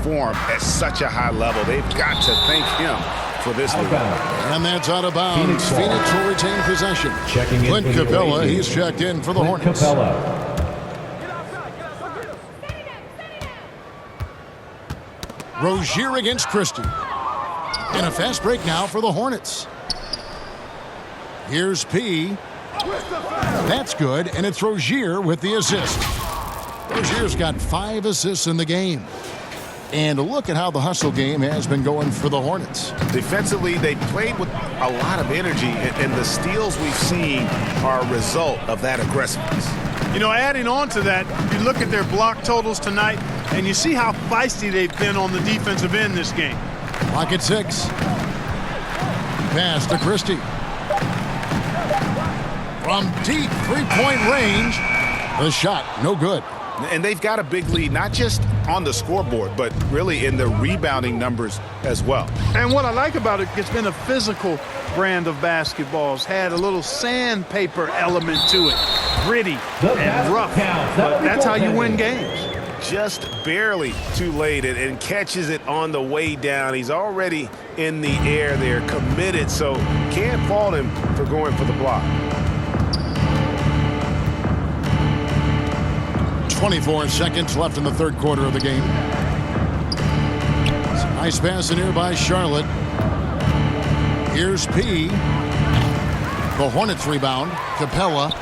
perform at such a high level. They've got to thank him for this lead. And that's out of bounds. Phoenix will retain possession. Clint Capella, he's checked in for the Hornets. Rozier against Christie. And a fast break now for the Hornets. Here's P. That's good, and it's Rozier with the assist. Rozier's got 5 assists in the game. And look at how the hustle game has been going for the Hornets. Defensively, they played with a lot of energy, and the steals we've seen are a result of that aggressiveness. You know, adding on to that, you look at their block totals tonight, and you see how feisty they've been on the defensive end this game. Clock at 6. Pass to Christie. From deep three-point range, the shot, no good. And they've got a big lead, not just on the scoreboard, but really in the rebounding numbers as well. And what I like about it, it's been a physical brand of basketball. It's had a little sandpaper element to it. Gritty and rough, but that's how you win games. Just barely too late and catches it on the way down. He's already in the air there, committed, so can't fault him for going for the block. 24 seconds left in the third quarter of the game. It's a nice pass in here by Charlotte. Here's P. The Hornets rebound. Capella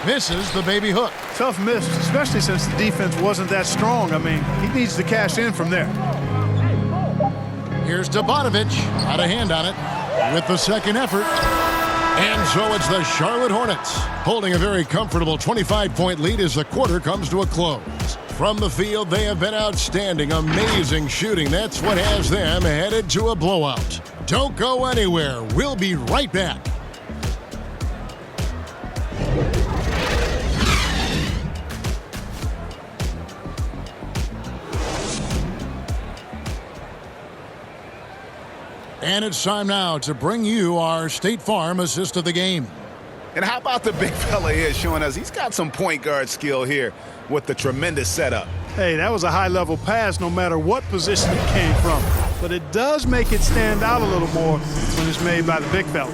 misses the baby hook. Tough miss, especially since the defense wasn't that strong. I mean, he needs to cash in from there. Here's Dobanovich. Had a hand on it with the second effort. And so it's the Charlotte Hornets holding a very comfortable 25-point lead as the quarter comes to a close. From the field, they have been outstanding. Amazing shooting. That's what has them headed to a blowout. Don't go anywhere. We'll be right back. And it's time now to bring you our State Farm assist of the game. And how about the big fella here showing us he's got some point guard skill here with the tremendous setup. Hey, that was a high-level pass no matter what position it came from. But it does make it stand out a little more when it's made by the big fella.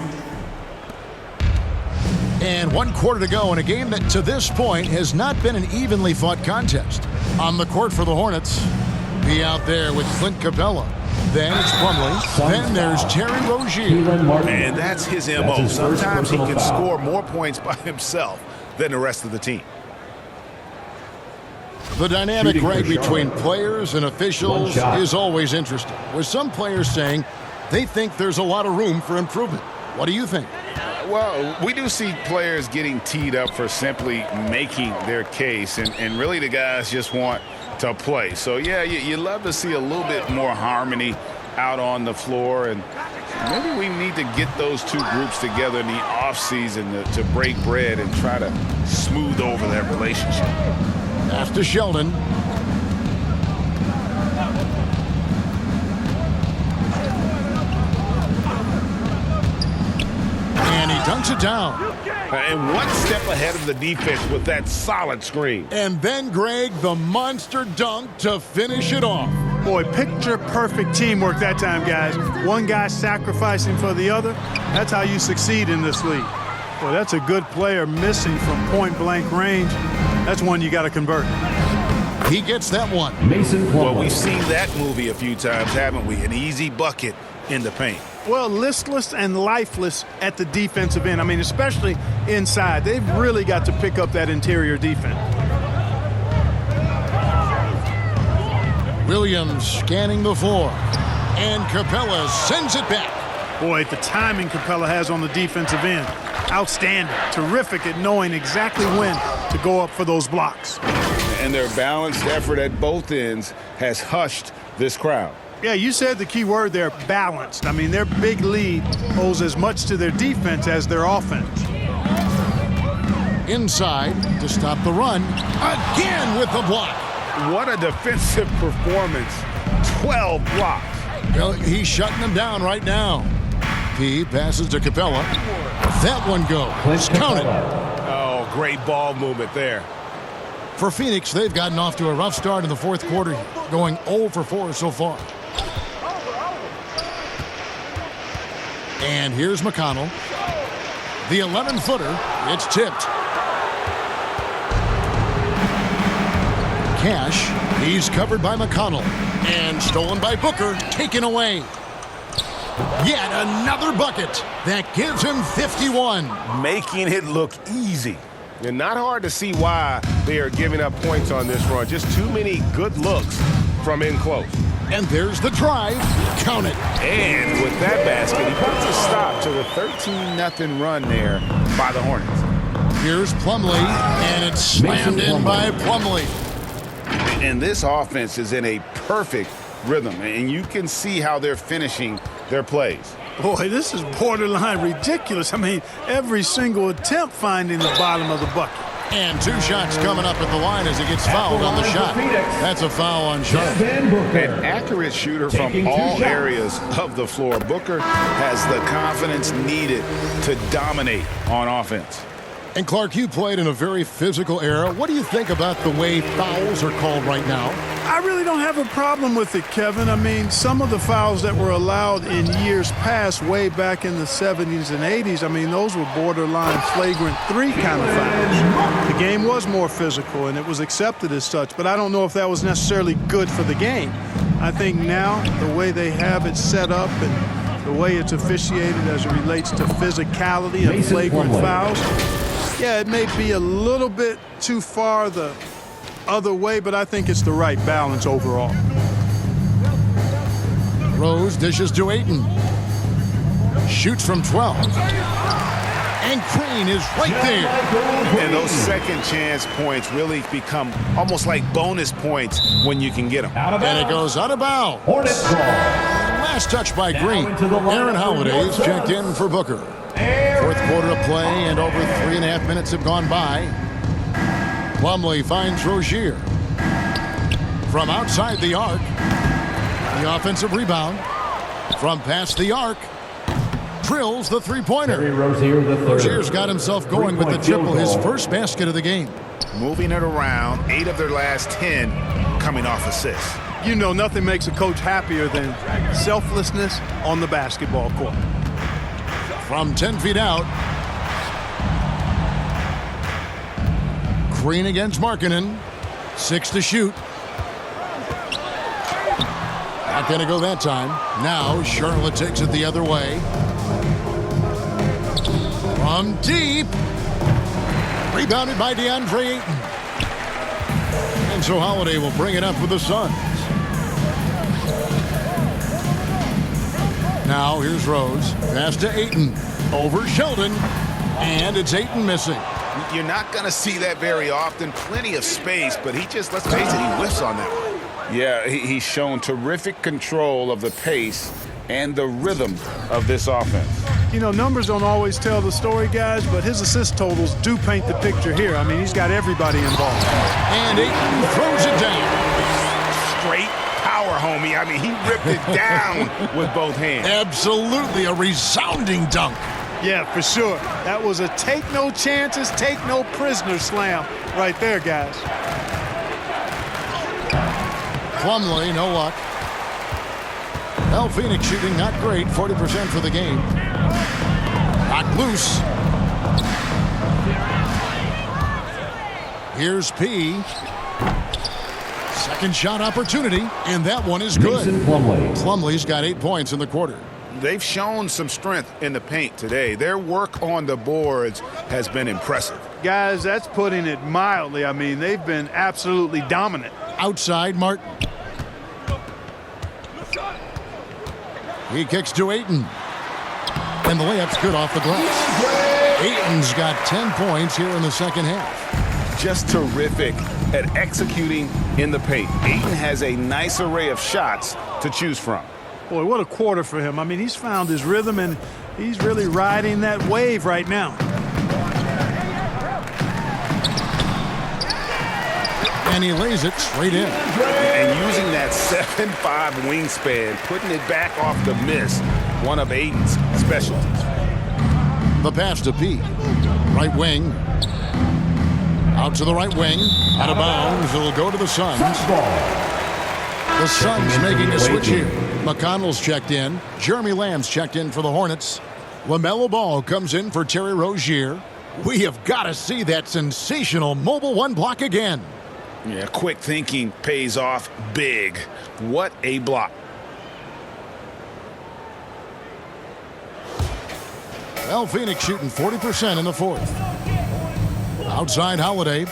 And 1 quarter to go in a game that to this point has not been an evenly fought contest. On the court for the Hornets, be out there with Clint Capella. Then it's Plumlee. Then there's Terry Rozier. And that's his MO. Sometimes he can score more points by himself than the rest of the team. The dynamic right between players and officials is always interesting, with some players saying they think there's a lot of room for improvement. What do you think? Well, we do see players getting teed up for simply making their case, and really the guys just want to play. So, yeah, you love to see a little bit more harmony out on the floor, and maybe we need to get those two groups together in the offseason to break bread and try to smooth over that relationship. After Sheldon. And he dunks it down. And one step ahead of the defense with that solid screen. And then, Greg, the monster dunk to finish it off. Boy, picture-perfect teamwork that time, guys. One guy sacrificing for the other. That's how you succeed in this league. Boy, that's a good player missing from point-blank range. That's one you got to convert. He gets that one. Well, we've seen that movie a few times, haven't we? An easy bucket in the paint. Well, listless and lifeless at the defensive end. I mean, especially inside. They've really got to pick up that interior defense. Williams scanning the floor. And Capella sends it back. Boy, the timing Capella has on the defensive end. Outstanding. Terrific at knowing exactly when to go up for those blocks. And their balanced effort at both ends has hushed this crowd. Yeah, you said the key word there, balanced. I mean, their big lead owes as much to their defense as their offense. Inside to stop the run. Again with the block. What a defensive performance. 12 blocks. Well, he's shutting them down right now. He passes to Capella. That one goes. Count it. Oh, great ball movement there. For Phoenix, they've gotten off to a rough start in the fourth quarter, going 0 for 4 so far. And here's McConnell. The 11-footer, it's tipped. Cash, he's covered by McConnell. And stolen by Booker, taken away. Yet another bucket that gives him 51. Making it look easy. And not hard to see why they are giving up points on this run. Just too many good looks from in close. And there's the drive. Count it. And with that basket, he puts a stop to the 13-0 run there by the Hornets. Here's Plumlee, and it's slammed in by Plumlee. And this offense is in a perfect rhythm, and you can see how they're finishing their plays. Boy, this is borderline ridiculous. I mean, every single attempt finding the bottom of the bucket. And 2 shots coming up at the line as he gets fouled on the shot. That's a foul on Charlotte. An accurate shooter from all areas of the floor. Booker has the confidence needed to dominate on offense. And Clark, you played in a very physical era. What do you think about the way fouls are called right now? I really don't have a problem with it, Kevin. I mean, some of the fouls that were allowed in years past, way back in the 70s and 80s, I mean, those were borderline flagrant 3 kind of fouls. The game was more physical, and it was accepted as such, but I don't know if that was necessarily good for the game. I think now, the way they have it set up and the way it's officiated as it relates to physicality and flagrant fouls, yeah, it may be a little bit too far the other way, but I think it's the right balance overall. Rose dishes to Ayton. Shoots from 12. And Green is right there. And those second chance points really become almost like bonus points when you can get them. And it goes out of bounds. Last touch by Green. Aaron Holiday's checked in for Booker. Fourth quarter of play, and over 3.5 minutes have gone by. Plumlee finds Rozier. From outside the arc. The offensive rebound. From past the arc. Drills the three-pointer. Rozier's got himself going with the triple, his first basket of the game. Moving it around, 8 of their last 10 coming off assists. You know, nothing makes a coach happier than selflessness on the basketball court. From 10 feet out. Green against Markkanen. 6 to shoot. Not going to go that time. Now Charlotte takes it the other way. From deep. Rebounded by DeAndre Ayton. And so Holiday will bring it up for the Suns. Now here's Rose. Pass to Ayton. Over Sheldon. And it's Ayton missing. You're not going to see that very often. Plenty of space, but he just, let's face it, he whiffs on that one. Yeah, he's shown terrific control of the pace and the rhythm of this offense. You know, numbers don't always tell the story, guys, but his assist totals do paint the picture here. I mean, he's got everybody involved. And Ayton throws it down. Straight power, homie. I mean, he ripped it down with both hands. Absolutely a resounding dunk. Yeah, for sure. That was a take no chances, take no prisoner slam right there, guys. Plumlee, no luck. Well, Phoenix shooting not great, 40% for the game. Knocked loose. Here's P. Second shot opportunity, and that one is good. Plumlee's got 8 points in the quarter. They've shown some strength in the paint today. Their work on the boards has been impressive. Guys, that's putting it mildly. I mean, they've been absolutely dominant. Outside, Martin. He kicks to Ayton. And the layup's good off the glass. Ayton's got 10 points here in the second half. Just terrific at executing in the paint. Ayton has a nice array of shots to choose from. Boy, what a quarter for him. I mean, he's found his rhythm, and he's really riding that wave right now. And he lays it straight in. And using that 7'5" wingspan, putting it back off the miss, one of Ayton's specialties. The pass to P. Right wing. Out to the right wing. Out of bounds. It'll go to the Suns. The Suns making a switch here. McConnell's checked in. Jeremy Lamb's checked in for the Hornets. LaMelo Ball comes in for Terry Rozier. We have got to see that sensational mobile one block again. Yeah, quick thinking pays off big. What a block. Well, Phoenix shooting 40% in the fourth. Outside Holiday.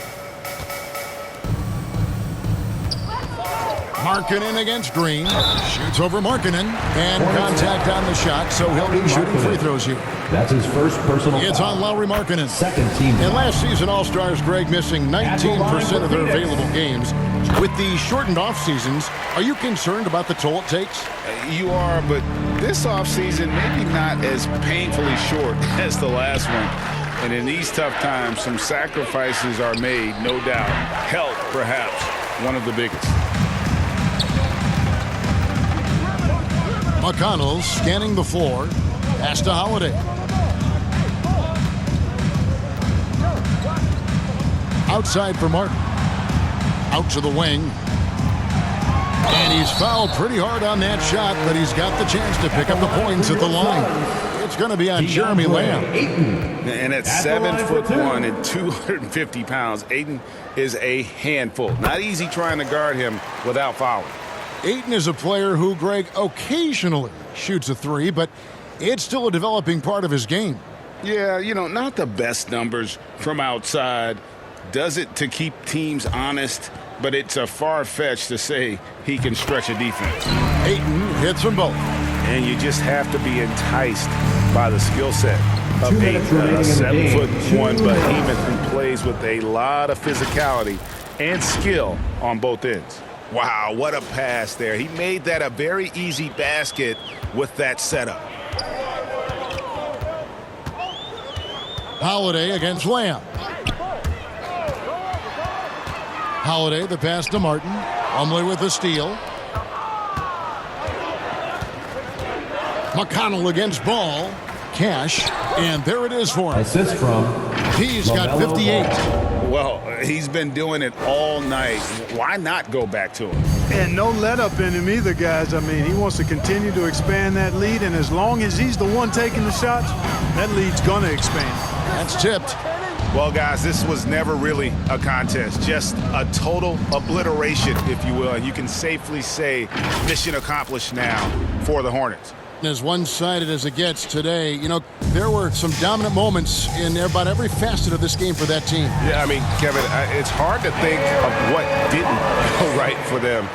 Markkanen against Green. Shoots over Markkanen. And contact on the shot, so he'll be shooting free throws here. That's his first personal It's foul. on Lauri Markkanen. Second team. And last season, All-Stars Greg missing 19% of their available games. With the shortened off-seasons, are you concerned about the toll it takes? You are, but this offseason maybe not as painfully short as the last one. And in these tough times, some sacrifices are made, no doubt. Health, perhaps, one of the biggest. McConnell scanning the floor. Pass to Holiday. Outside for Martin. Out to the wing. And he's fouled pretty hard on that shot, but he's got the chance to pick up the points at the line. It's going to be on Jeremy Lamb. And at 7'1" and 250 pounds, Ayton is a handful. Not easy trying to guard him without fouling. Ayton is a player who, Greg, occasionally shoots a three, but it's still a developing part of his game. Yeah, you know, not the best numbers from outside. Does it to keep teams honest, but it's a far-fetched to say he can stretch a defense. Ayton hits them both. And you just have to be enticed by the skill set of 2 Ayton, minutes remaining in the 7'1" game. behemoth who plays with a lot of physicality and skill on both ends. Wow, what a pass there. He made that a very easy basket with that setup. Holiday against Lamb. Holiday, the pass to Martin. Umley with the steal. McConnell against Ball. Cash. And there it is for him. Assist from He's got LaMelo 58. Ball. Well, he's been doing it all night. Why not go back to him? And no let-up in him either, guys. I mean, he wants to continue to expand that lead, and as long as he's the one taking the shots, that lead's going to expand. That's tipped. Well, guys, this was never really a contest. Just a total obliteration, if you will. And you can safely say mission accomplished now for the Hornets. As one-sided as it gets today, you know, there were some dominant moments in about every facet of this game for that team. Yeah, I mean, Kevin, it's hard to think of what didn't go right for them.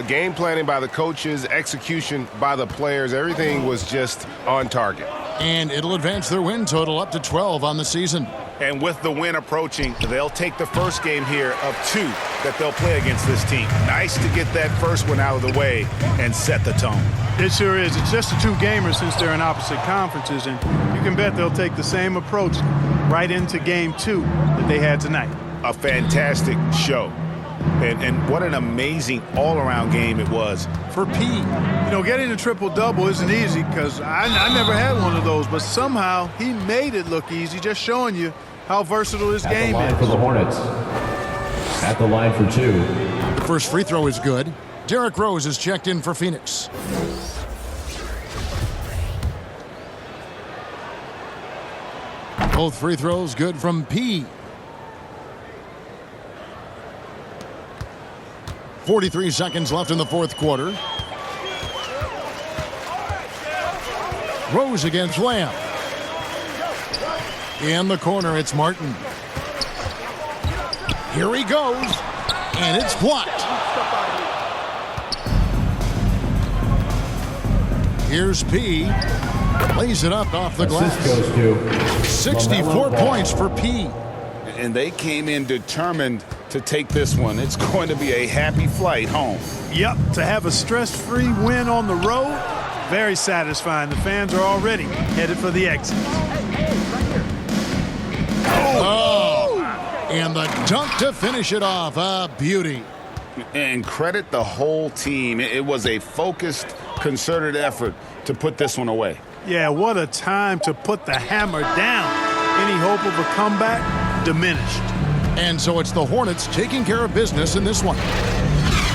Game planning by the coaches, execution by the players, everything was just on target. And it'll advance their win total up to 12 on the season. And with the win approaching, they'll take the first game here of 2 that they'll play against this team. Nice to get that first one out of the way and set the tone. It sure is. It's just a 2-gamer since they're in opposite conferences, and you can bet they'll take the same approach right into game 2 that they had tonight. A fantastic show. And what an amazing all-around game it was for P. You know, getting a triple-double isn't easy because I never had one of those, but somehow he made it look easy, just showing you how versatile his At the game line is. for the Hornets. At the line for 2. The first free throw is good. Derrick Rose is checked in for Phoenix. Both free throws good from P. 43 seconds left in the fourth quarter. Rose against Lamb. In the corner, it's Martin. Here he goes, and it's blocked. Here's P. Lays it up off the Assist glass. goes to 64 LaMelo Ball. points for P. And they came in determined to take this one. It's going to be a happy flight home. Yep, to have a stress-free win on the road, very satisfying. The fans are already headed for the exit. Oh! And the dunk to finish it off. A beauty. And credit the whole team. It was a focused, concerted effort to put this one away. Yeah, what a time to put the hammer down. Any hope of a comeback diminished. And so it's the Hornets taking care of business in this one.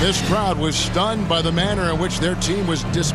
This crowd was stunned by the manner in which their team was dispatched.